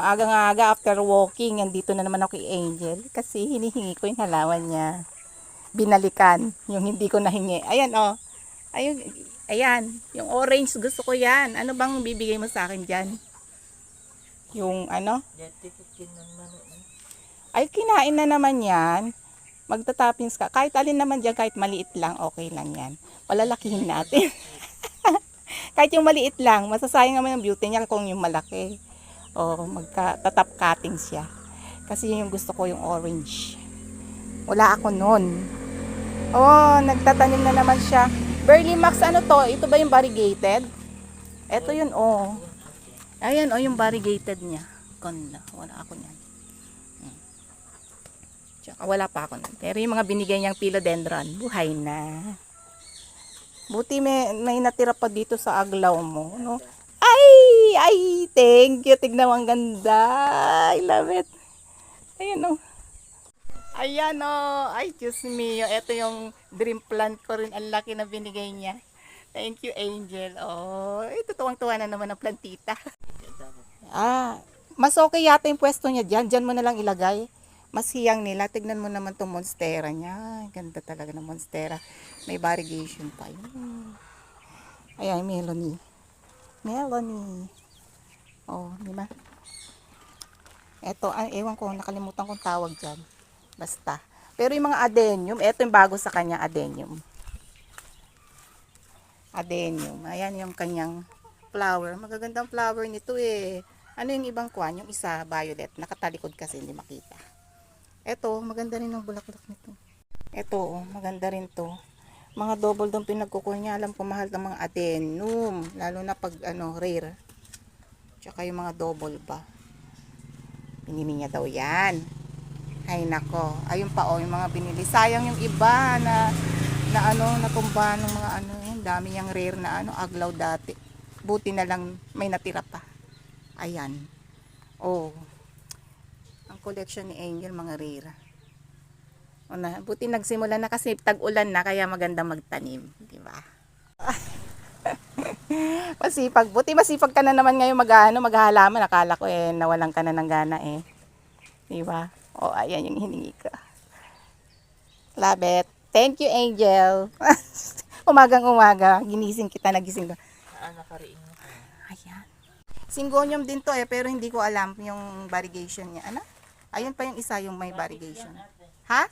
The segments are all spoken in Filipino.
Maaga-aga after walking, nandito na naman ako kay Angel. Kasi hinihingi ko yung halaman niya. Binalikan, yung hindi ko nahingi. Ayan oh. Ayun, ayan. Yung orange, gusto ko yan. Ano bang bibigay mo sa akin dyan? Yung ano? Ay, kinain na naman yan. Magtatoppings ka. Kahit alin naman dyan, kahit maliit lang, okay lang yan. Palalakihin natin. Kahit yung maliit lang, masasayang naman yung beauty niya kung yung malaki. O magka-top cutting siya. Kasi yung gusto ko yung orange. Wala ako nun. Oh, nagtatanim na naman siya. Burley Max, ano to? Ito ba yung variegated? Ito yun, oh. Ayan, oh, yung variegated niya. Ganda. Wala ako niyan. Tsaka wala pa ako nun. Pero yung mga binigay niyang philodendron, buhay na. Buti may natira pa dito sa aglaw mo, no? Ay, thank you. Tignan mo, ang ganda. I love it. Ayan, oh. Ayan, oh. Ay, Diyos mio. Ito yung dream plant ko rin. Ang laki na binigay niya. Thank you, Angel. Oh, ito tuwang-tuwa na naman ang plantita. Mas okay yata yung pwesto niya dyan. Dyan mo na lang ilagay. Mas hiyang nila. Tignan mo naman itong monstera niya. Ganda talaga ng monstera. May variegation pa yun. Ayan, Melanie. Oh, di ba? Ito, ewan ko, nakalimutan kong tawag dyan. Basta. Pero yung mga adenium, ito yung bago sa kanya, adenium. Ayan yung kanyang flower. Magagandang flower nito eh. Ano yung ibang kwan? Yung isa, violet. Nakatalikod kasi, hindi makita. Ito, maganda rin ang bulaklak nito. Ito, maganda rin to. Mga double dong pinagkukuha niya. Alam ko mahal ng mga adenium. Lalo na pag rare. Tsaka yung mga double ba. Pinili niya daw yan. Ay nako. Ayun pa yung mga binili. Sayang yung iba na natumba ng mga yung dami niyang rare na aglaw dati. Buti na lang may natira pa. Ayan. Oh. Ang collection ni Angel mga rare. Buti nagsimula na kasi tag-ulan na kaya maganda magtanim, di ba? Buti masipag ka na naman ngayon maghahalaman. Akala ko nawalan ka na ng gana eh. Di ba? Oh, ayan yung hiningi ko. Love it. Thank you, Angel. Umagang-umaga, nagising ko. Ayan. Syngonium din to pero hindi ko alam yung variegation niya. Ayun pa yung isa yung may variegation. Ha?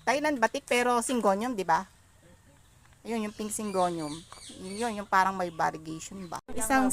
Thailand batik pero syngonium, di ba? Ayun yung pink syngonium. Yun yung parang may variegation ba. Isang